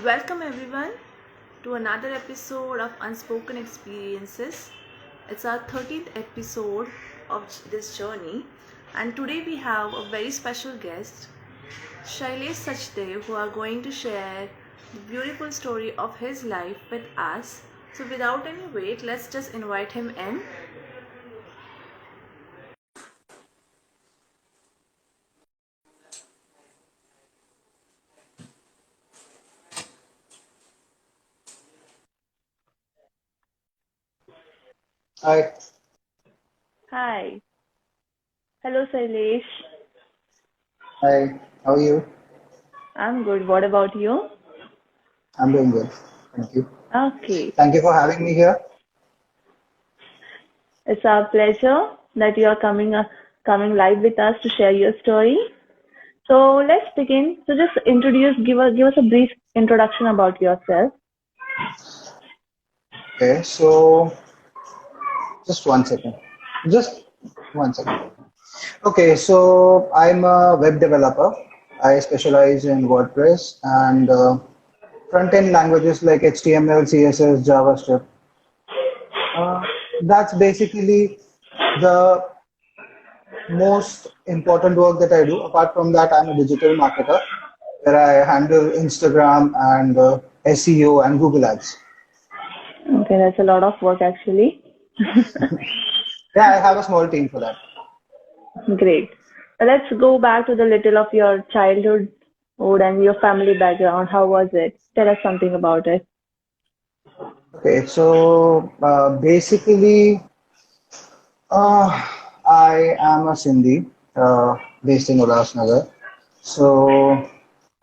Welcome everyone to another episode of Unspoken Experiences. It's our 13th episode of this journey, and today we have a very special guest, Shailesh Sachdev, who are going to share the beautiful story of his life with us. So without any wait, let's just invite him in. Hi, Hi. Hello Shailesh. hi, how are you? I'm good. What about you? I'm doing good. Thank you. Okay. Thank you for having me here. It's our pleasure that you are coming live with us to share your story. So let's begin. So just give us a brief introduction about yourself. Okay, so just one second. Just one second. Okay, so I'm a web developer. I specialize in WordPress and front-end languages like HTML, CSS, JavaScript. That's basically the most important work that I do. Apart from that, I'm a digital marketer where I handle Instagram and SEO and Google Ads. Okay, that's a lot of work actually. Yeah, I have a small team for that. Great. Let's go back to the little of your childhood and your family background. How was it? Tell us something about it. Okay, so basically, uh, I am a Sindhi based in Ulhasnagar. So,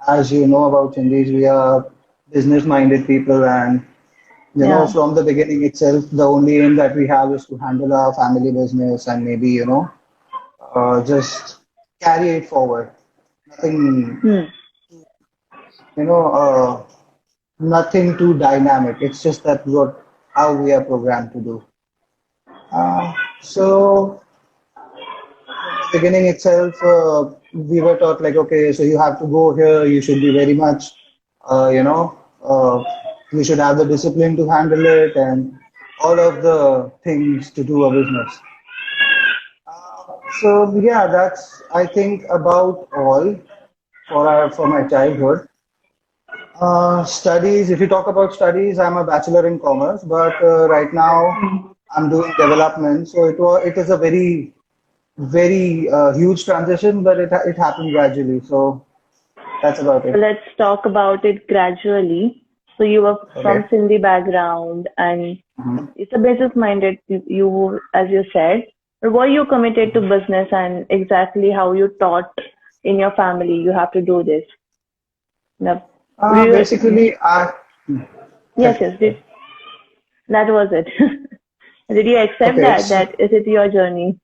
as you know about Sindhis, we are business-minded people, and Yeah. from the beginning itself, the only aim that we have is to handle our family business and maybe, just carry it forward. Nothing, Hmm. you know, uh, nothing too dynamic. It's just that what how we are programmed to do. So from the beginning itself, we were taught like, okay, so you have to go here. You should be very much, uh, you know, uh, you should have the discipline to handle it and all of the things to do a business. So yeah, that's I think about all for my childhood. Studies, if you talk about studies, I'm a bachelor in commerce, but right now I'm doing development. So it is a very huge transition, but it happened gradually. So that's about So it. let's talk about it gradually. So you were from Okay. Sindhi background and Mhm. it's a business minded you as you said. But were you committed to business and exactly how you taught in your family you have to do this? No. Basically, I Yes, yes, that was it. Did you accept okay. that is it your journey?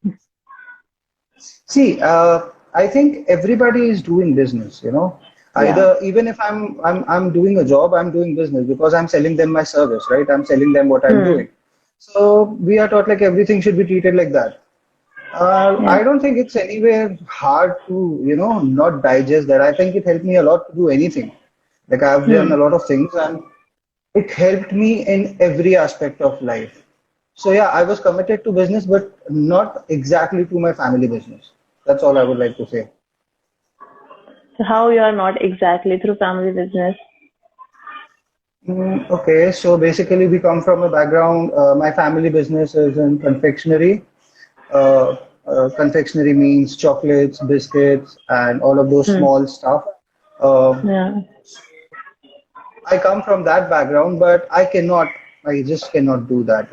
See, I think everybody is doing business, Yeah. Either even if I'm doing a job, I'm doing business because I'm selling them my service, right? I'm selling them what I'm Hmm. doing. So we are taught like everything should be treated like that. Yeah. I don't think it's anywhere hard to, not digest that. I think it helped me a lot to do anything. Like I've done Hmm. a lot of things and it helped me in every aspect of life. So yeah, I was committed to business, but not exactly to my family business. That's all I would like to say. So how you are not exactly through family business? Okay, so basically we come from a background. My family business is in confectionery. Uh, Confectionery means chocolates, biscuits, and all of those Hmm. small stuff. Uh, Yeah. I come from that background, but I just cannot do that.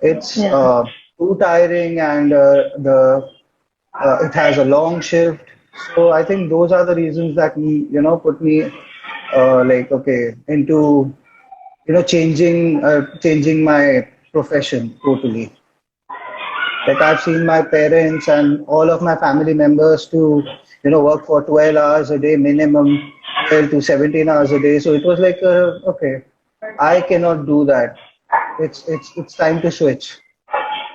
It's Yeah. too tiring and it has a long shift. So I think those are the reasons that put me like okay into changing my profession totally. Like I've seen my parents and all of my family members to work for 12 hours a day minimum, 12 to 17 hours a day. So it was like okay, I cannot do that. It's time to switch.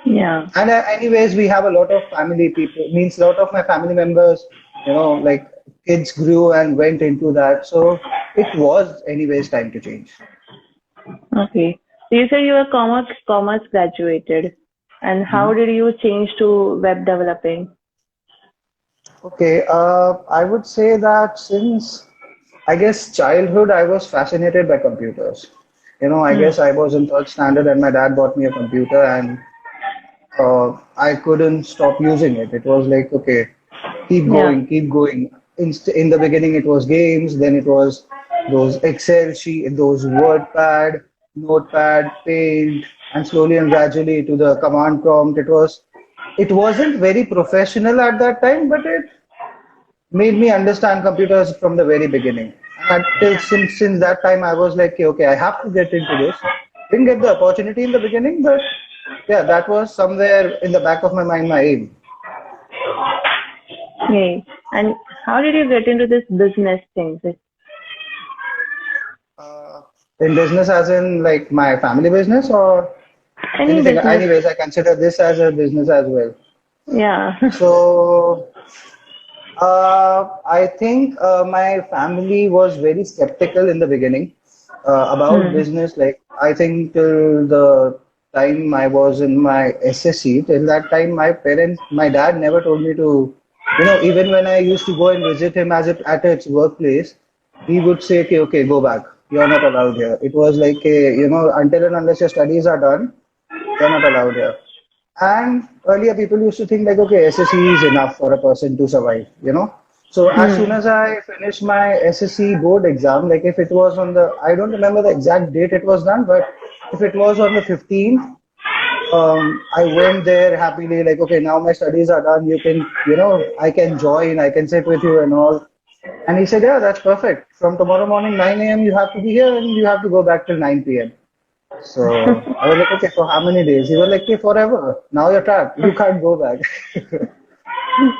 Yeah. And anyways, we have a lot of family people, means a lot of my family members, like kids grew and went into that. So it was anyways time to change. Okay. So you said you were commerce graduated, and how Mhm. did you change to web developing? Okay, I would say that since I guess childhood, I was fascinated by computers. I Hmm. guess I was in third standard and my dad bought me a computer and I couldn't stop using it. It was like, okay, keep Yeah. going, keep going. In the beginning, it was games, then it was those Excel sheet, those WordPad, Notepad, Paint, and slowly and gradually to the command prompt. It wasn't very professional at that time, but it made me understand computers from the very beginning. And until since that time, I was like, okay, I have to get into this. Didn't get the opportunity in the beginning, but yeah, that was somewhere in the back of my mind, my aim. Okay. And how did you get into this business thing? Uh, in business, as in like my family business or Any anything. business? Anyways, I consider this as a business as well. Yeah. So I think my family was very skeptical in the beginning about Hmm. business. Like, I think till the time I was in my SSC, till that time, my dad never told me to, even when I used to go and visit him at its workplace, he would say, okay, okay, go back. You're not allowed here. It was like, until and unless your studies are done, you're not allowed here. And earlier people used to think like, okay, SSC is enough for a person to survive. So as soon Hmm. as I finished my SSC board exam, like if it was I don't remember the exact date it was done, but if it was on the 15th, I went there happily, like, okay, now my studies are done. I can join, I can sit with you and all. And he said, yeah, that's perfect. From tomorrow morning, 9 a.m., you have to be here and you have to go back till 9 p.m. So I was like, okay, for how many days? He was like, okay, forever. Now you're trapped. You can't go back.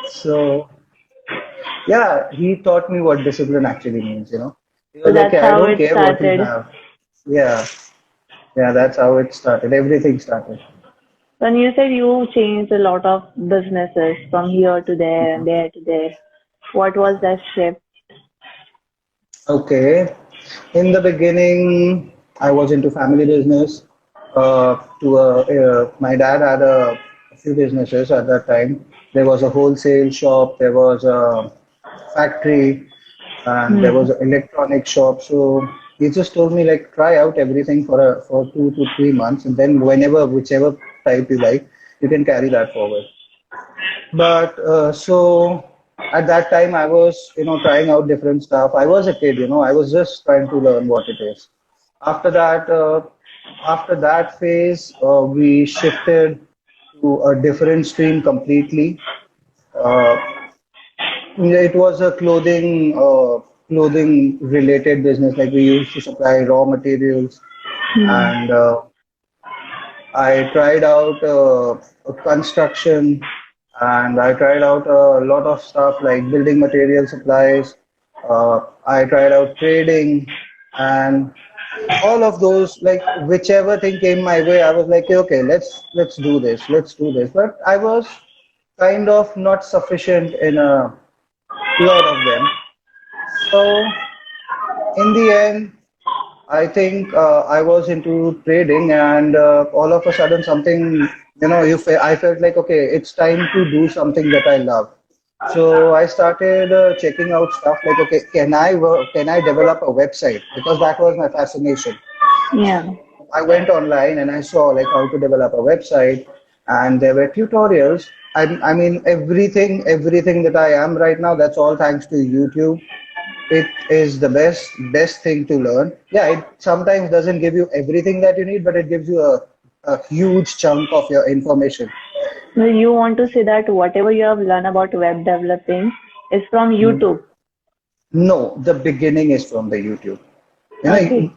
So yeah, he taught me what discipline actually means. He So was like, that's okay, I how don't it care what you started. have. Yeah, yeah, that's how it started. Everything started. When you said you changed a lot of businesses from here to there and there to there, what was that shift? Okay. In the beginning, I was into family business. My dad had a few businesses at that time. There was a wholesale shop, there was a factory, and there Hmm. was an electronic shop. So he just told me like try out everything for 2 to 3 months, and then whichever type you like, you can carry that forward. But so at that time, I was trying out different stuff. I was a kid. I was just trying to learn what it is. After that, uh, after that phase, we shifted to a different stream completely. Uh, it was a clothing related business. Like we used to supply raw materials, Hmm. and I tried out construction, and I tried out a lot of stuff like building material supplies. I tried out trading, and all of those, like whichever thing came my way, I was like, okay, let's do this, let's do this. But I was kind of not sufficient in a lot of them. So in the end, I think I was into trading, and all of a sudden, I felt like, okay, it's time to do something that I love. So I started checking out stuff like, okay, can I develop a website? Because that was my fascination. Yeah. I went online and I saw like how to develop a website, and there were tutorials. I mean, everything that I am right now, that's all thanks to YouTube. It is the best thing to learn. Yeah, it sometimes doesn't give you everything that you need, but it gives you a huge chunk of your information. So you want to say that whatever you have learned about web developing is from Mhm. YouTube. No, the beginning is from the YouTube. You know, Okay.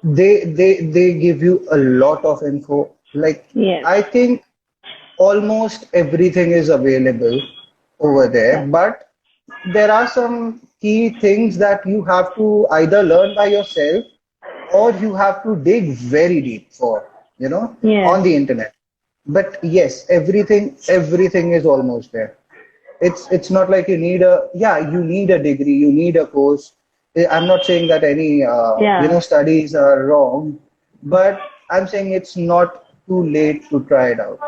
they give you a lot of info. Like Yes. I think almost everything is available over there, Yeah. but there are some key things that you have to either learn by yourself or you have to dig very deep for Yes. on the internet. But yes, everything is almost there. It's not like you need a degree, you need a course. I'm not saying that any Yeah, studies are wrong, but I'm saying it's not too late to try it out.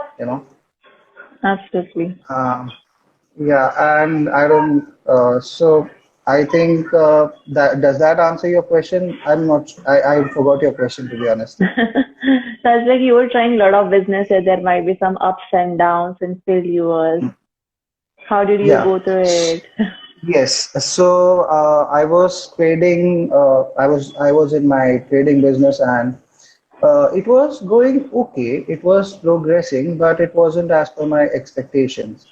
absolutely. Um, yeah, and I don't. So I think that does that answer your question? I'm not. I forgot your question, to be honest. That's like you were trying a lot of businesses. There might be some ups and downs and failures. How did you Yeah. go through it? Yes. So I was trading. I was in my trading business, and it was going okay. It was progressing, but it wasn't as per my expectations.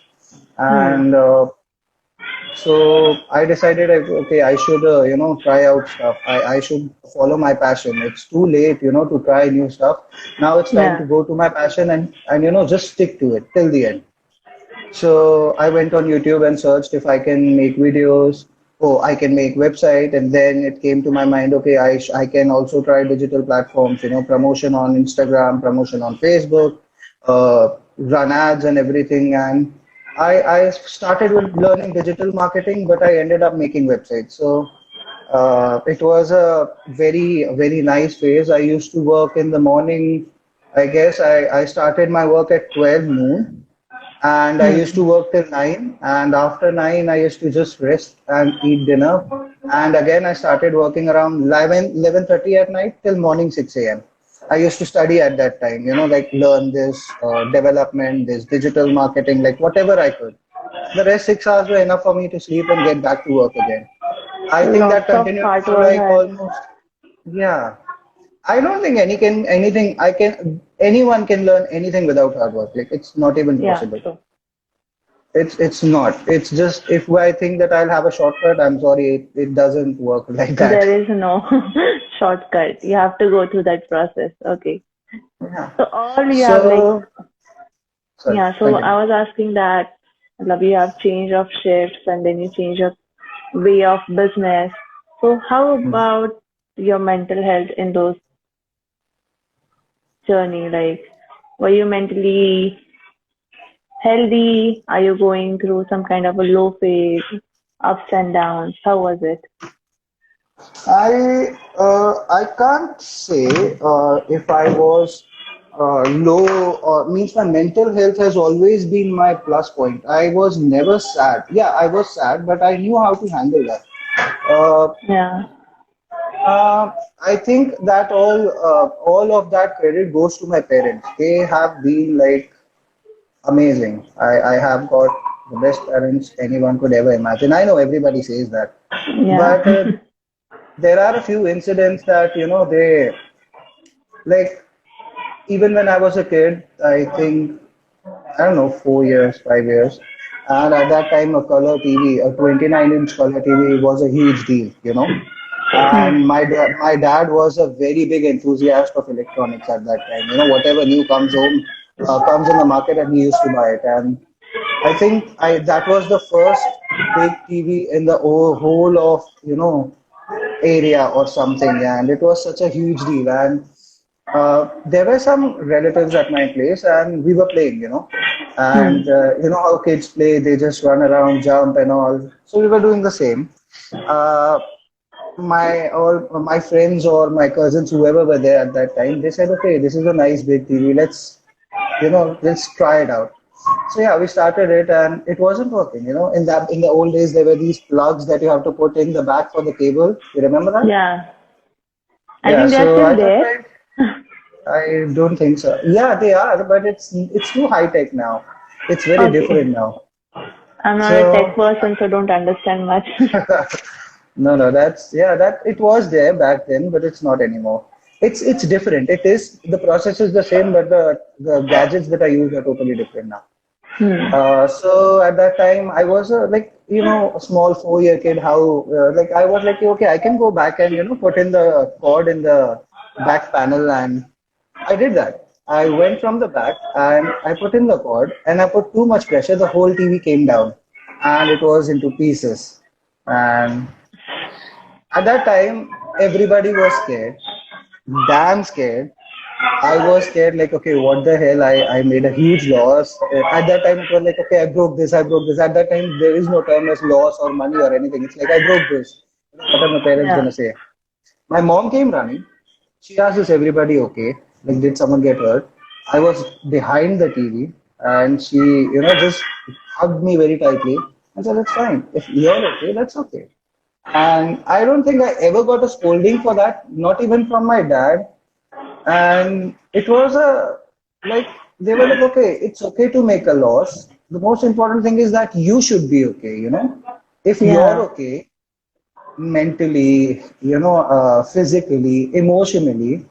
Hmm. And so I decided, okay, I should, try out stuff. I should follow my passion. It's too late, to try new stuff. Now it's time to Yeah. go to my passion and just stick to it till the end. So I went on YouTube and searched if I can make videos. Oh, I can make website, and then it came to my mind. Okay, I can also try digital platforms. Promotion on Instagram, promotion on Facebook, run ads and everything. And I started with learning digital marketing, but I ended up making websites. So it was a very nice phase. I used to work in the morning. I guess I started my work at 12 noon, and I used Hmm. to work till 9, and after 9 I used to just rest and eat dinner, and again I started working around 11:30 at night till morning 6 a.m. I used to study at that time, like learn this development, this digital marketing, like whatever I could. The rest 6 hours were enough for me to sleep and get back to work again. I think that Lots of continued hard for work like has. almost, yeah. I don't think anyone can learn anything without hard work. Like it's not even Yeah, possible. true. It's not. It's just if I think that I'll have a shortcut, I'm sorry, it doesn't work like that. There is no shortcut. You have to go through that process. Okay. Yeah. So all you have like, So, sorry, yeah, so continue. I was asking that, love, you have change of shifts and then you change your way of business. So how Hmm. about your mental health in those journey? Like, were you mentally healthy? Are you going through some kind of a low phase, ups and downs? How was it? I can't say if I was low or means my mental health has always been my plus point. I was never sad. Yeah, I was sad, but I knew how to handle that. Uh, Yeah. I think that all of that credit goes to my parents. They have been like amazing. I have got the best parents anyone could ever imagine. I know everybody says that, Yeah. but there are a few incidents that they like. Even when I was a kid, I think I don't know, 4 years, 5 years, and at that time a color TV, a 29-inch color TV was a huge deal. Hmm. And my dad was a very big enthusiast of electronics at that time. Whatever new comes in the market, and he used to buy it. And I think I that was the first big TV in the whole of area or something, and it was such a huge deal. And there were some relatives at my place, and we were playing. Hmm. And you know how kids play, they just run around, jump, and all. So we were doing the same. Uh, my friends or my cousins, whoever were there at that time, they said, "Okay, this is a nice big TV. Let's try it out." So yeah, we started it, and it wasn't working. In the old days, there were these plugs that you have to put in the back for the cable. You remember that? Yeah. I Yeah. think they are So still I thought, there. like, I don't think so. Yeah, they are, but it's too high tech now. It's very Okay. different now. I'm not a tech So person, so don't understand much. no, no, that it was there back then, but it's not anymore. It's different. It is the process is the same, but the gadgets that I use are totally different now. Hmm. So at that time, I was a small 4-year kid. How like I was like, okay, I can go back and put in the cord in the back panel, and I did that. I went from the back and I put in the cord, and I put too much pressure. The whole TV came down, and it was into pieces. And at that time, everybody was scared, damn scared. I was scared, like, okay, what the hell? I made a huge loss. At that time, it was like, okay, I broke this, I broke this. At that time, there is no term as loss or money or anything. It's like, I broke this. What are my parents Yeah. gonna say? My mom came running. She asked, "Is everybody okay? Like, did someone get hurt?" I was behind the TV, and she, just hugged me very tightly and said, "It's fine. If you're okay, that's okay." And I don't think I ever got a scolding for that, not even from my dad. And it was like, they were like, okay, it's okay to make a loss. The most important thing is that you should be okay. If you're Yeah. okay, mentally, physically, emotionally,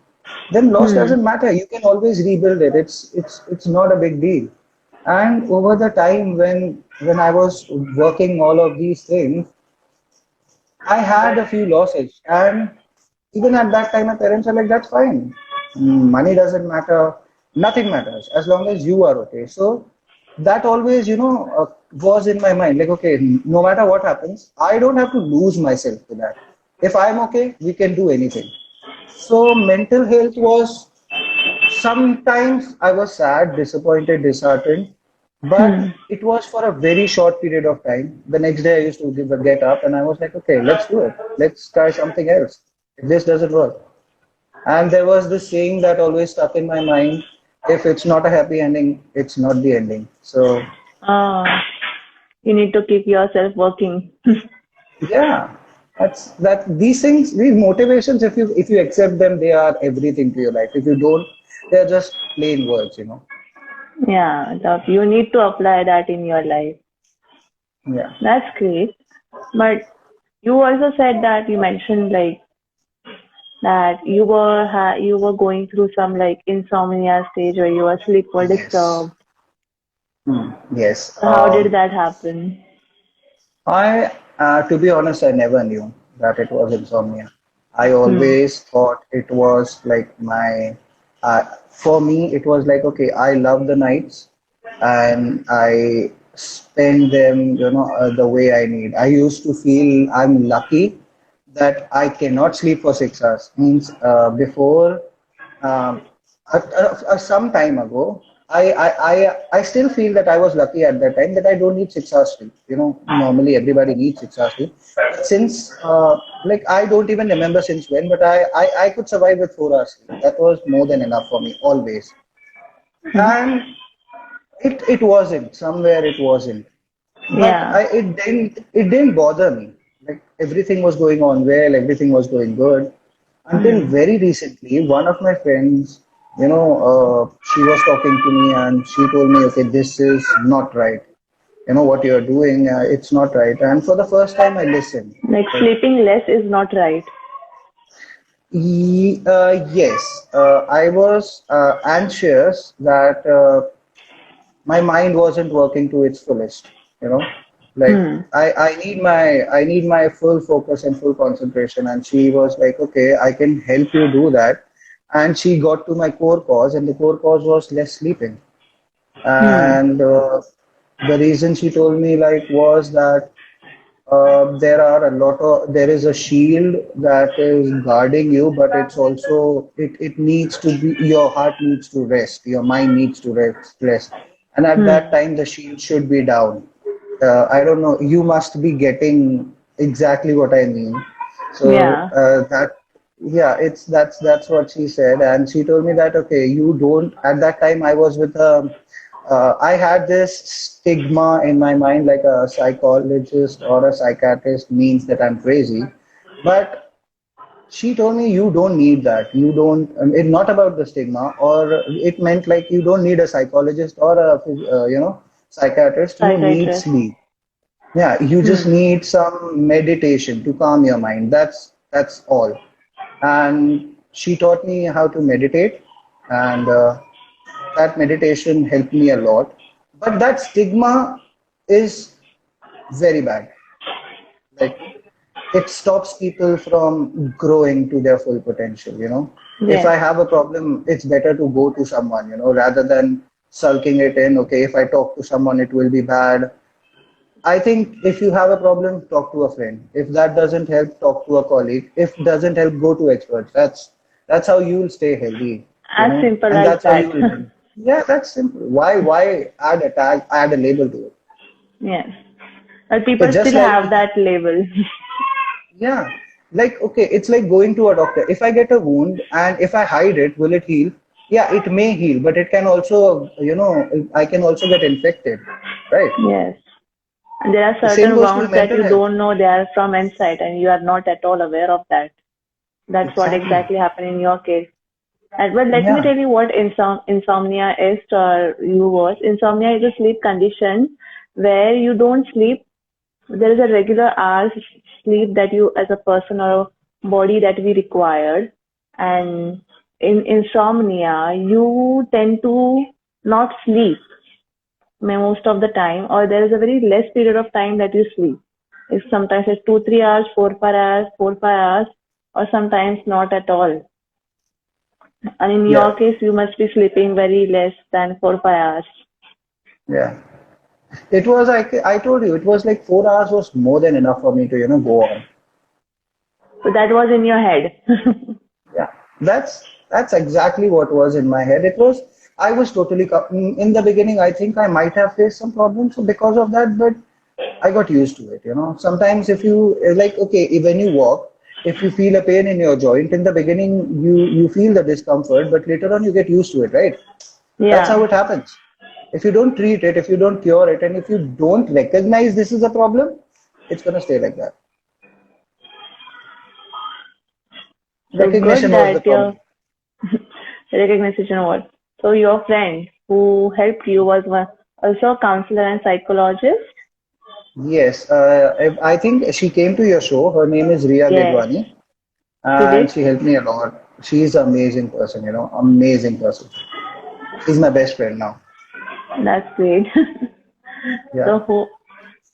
then loss Hmm. doesn't matter. You can always rebuild it. It's not a big deal. And over the time when I was working all of these things, I had a few losses, and even at that time, my parents are like, "That's fine. Money doesn't matter. Nothing matters as long as you are okay." So that always, was in my mind. Like, okay, no matter what happens, I don't have to lose myself to that. If I'm okay, we can do anything. So mental health was, sometimes I was sad, disappointed, disheartened, Hmm. but it was for a very short period of time. The next day, I used to get up and I was like, okay, let's do it. Let's try something else. If this doesn't work. And there was this saying that always stuck in my mind, if it's not a happy ending, it's not the ending. So, Ah, you need to keep yourself working. yeah, these things, these motivations, if you accept them, they are everything to your life. If you don't, they're just plain words. Yeah, you need to apply that in your life. Yeah. That's great. But you also said that you mentioned like that you were going through some like insomnia stage where your sleep were Yes. disturbed. Yes. So how did that happen? To be honest, I never knew that it was insomnia. I Hmm. always thought it was like for me, it was like, okay, I love the nights and I spend them, the way I need. I used to feel I'm lucky that I cannot sleep for 6 hours. Means before um, some time ago, I still feel that I was lucky at that time that I don't need 6 hours sleep. Normally everybody needs 6 hours sleep. But since, like, I don't even remember since when, but I could survive with 4 hours sleep. That was more than enough for me, always. And it wasn't. Somewhere it wasn't. But Yeah. it didn't bother me. Like, everything was going on well, everything was going good. Until Hmm. very recently, one of my friends, she was talking to me and she told me, okay, this is not right. What you're doing, it's not right. And for the first time, I listened. Like Like, sleeping less is not right. yes, I was anxious that my mind wasn't working to its fullest. You know, like, Hmm. I need my full focus and full concentration. And she was like, okay, I can help you do that. And she got to my core cause, and the core cause was less sleeping. Hmm. And the reason she told me, like, was that there is a shield that is guarding you, but it's also, it needs to be, your heart needs to rest, your mind needs to rest. And at that Hmm. time, the shield should be down. I don't know, you must be getting exactly what I mean. So Yeah. yeah, that's what she said. And she told me that, okay, you don't, at that time I was with I had this stigma in my mind, like a psychologist or a psychiatrist means that I'm crazy. But she told me, you don't need that. You don't, it's not about the stigma, or it meant like you don't need a psychologist or psychiatrist. You need Psychiatrist. sleep. Yeah, you just Hmm. need some meditation to calm your mind. That's all. And she taught me how to meditate, and that meditation helped me a lot. But that stigma is very bad. Like, it stops people from growing to their full potential. If Yes. I have a problem, it's better to go to someone, rather than sulking it in. Okay, if I talk to someone, it will be bad. I think if you have a problem, talk to a friend. If that doesn't help, talk to a colleague. If doesn't help, go to experts. That's how you'll stay healthy, As simple and as that's how that. you will win. Yeah, that's simple. Why add a tag, add a label to it? Yes. But people It's just still like, have that label. yeah, like, okay, it's like going to a doctor. If I get a wound and if I hide it, will it heal? Yeah, it may heal, but it can also, I can also get infected, right? Yes. And there are The same certain goes to wounds that mental you health. don't know they are from inside and you are not at all aware of that. That's what Exactly. exactly happened in your case. And but let me Yeah. tell you what insomnia is to you was. Insomnia is a sleep condition where you don't sleep. There is a regular hours sleep that you as a person or a body that we require. And in insomnia, you tend to not sleep most of the time, or there is a very less period of time that you sleep. It's sometimes it's 2 3 hours, 4 5 hours, 4 5 hours, or sometimes not at all. And in Yeah. your case, you must be sleeping very less than 4 5 hours. Yeah. It was, I told you, it was like 4 hours was more than enough for me to, go on. So that was in your head. Yeah, that's exactly what was in my head. It was I was totally in the beginning. I think I might have faced some problems so because of that, but I got used to it. Sometimes if you like, okay, when you walk, if you feel a pain in your joint in the beginning, you feel the discomfort, but later on you get used to it, right? That's how Yeah, it happens. If you don't treat it, if you don't cure it, and if you don't recognize this is a problem, it's gonna stay like that. so good Recognition was the that your problem. recognition was. So your friend who helped you was also a counselor and psychologist. Yes, I think she came to your show. Her name is Ria Yes, Gedwani, she did. and she helped me a lot. She's an amazing person, amazing person. She's my best friend now. That's great. Yeah. So who?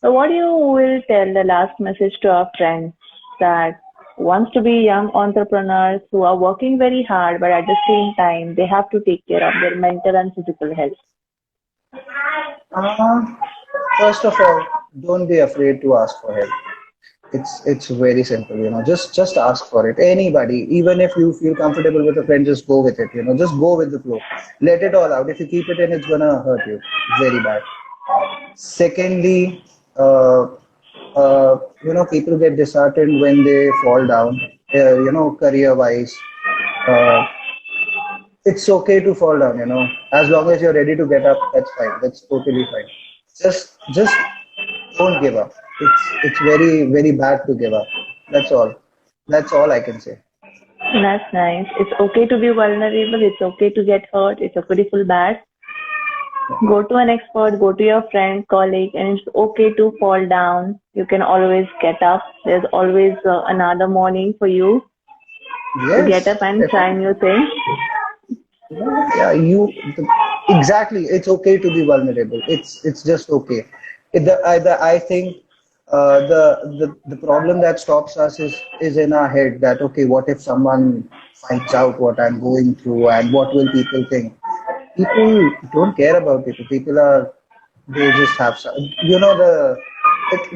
So what you will tell the last message to our friends that wants to be young entrepreneurs who are working very hard, but at the same time they have to take care of their mental and physical health. Uh, First of all, don't be afraid to ask for help. It's very simple, just ask for it. Anybody, even if you feel comfortable with a friend, just go with it, just go with the flow. Let it all out. If you keep it in, it's gonna hurt you very bad. Secondly, uh, people get disheartened when they fall down, career wise. Uh, it's okay to fall down, as long as you're ready to get up, that's fine. That's totally fine. Just don't give up. It's very, very bad to give up. That's all. That's all I can say. That's nice. It's okay to be vulnerable. It's okay to get hurt. It's okay to feel bad. Yeah. Go to an expert, go to your friend, colleague, and it's okay to fall down. You can always get up. There's always another morning for you to get Yes, up and try definitely. new things. Yeah, yeah, exactly. It's okay to be vulnerable. It's just okay. I think the problem that stops us is in our head that okay, what if someone finds out what I'm going through and what will people think? People don't care about people. People are they just have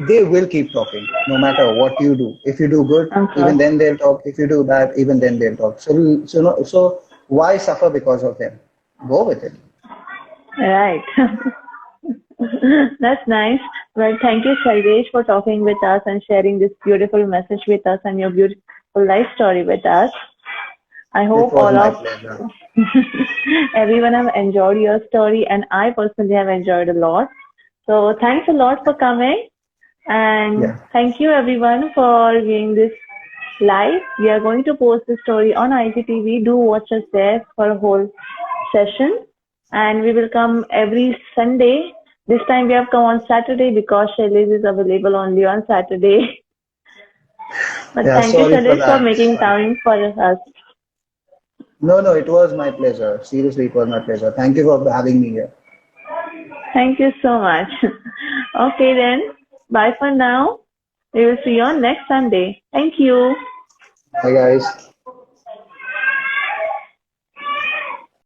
they will keep talking no matter what you do. If you do good, even Okay. then they'll talk. If you do bad, even then they'll talk. So why suffer because of them? Go with it. Right. That's nice. Well, thank you, Shailesh, for talking with us and sharing this beautiful message with us and your beautiful life story with us. I It hope was all my of pleasure. everyone have enjoyed your story, and I personally have enjoyed a lot. So thanks a lot for coming, and Yeah. thank you everyone for viewing this live. We are going to post the story on IGTV. Do watch us there for a whole session, and we will come every Sunday. This time we have come on Saturday because Shailesh is available only on Saturday. But Yeah. thank you, Sorry for Shailesh, for that. making Sorry. time for us. No, no. It was my pleasure. Seriously, it was my pleasure. Thank you for having me here. Thank you so much. Okay then. Bye for now. We will see you on next Sunday. Thank you. Bye, guys.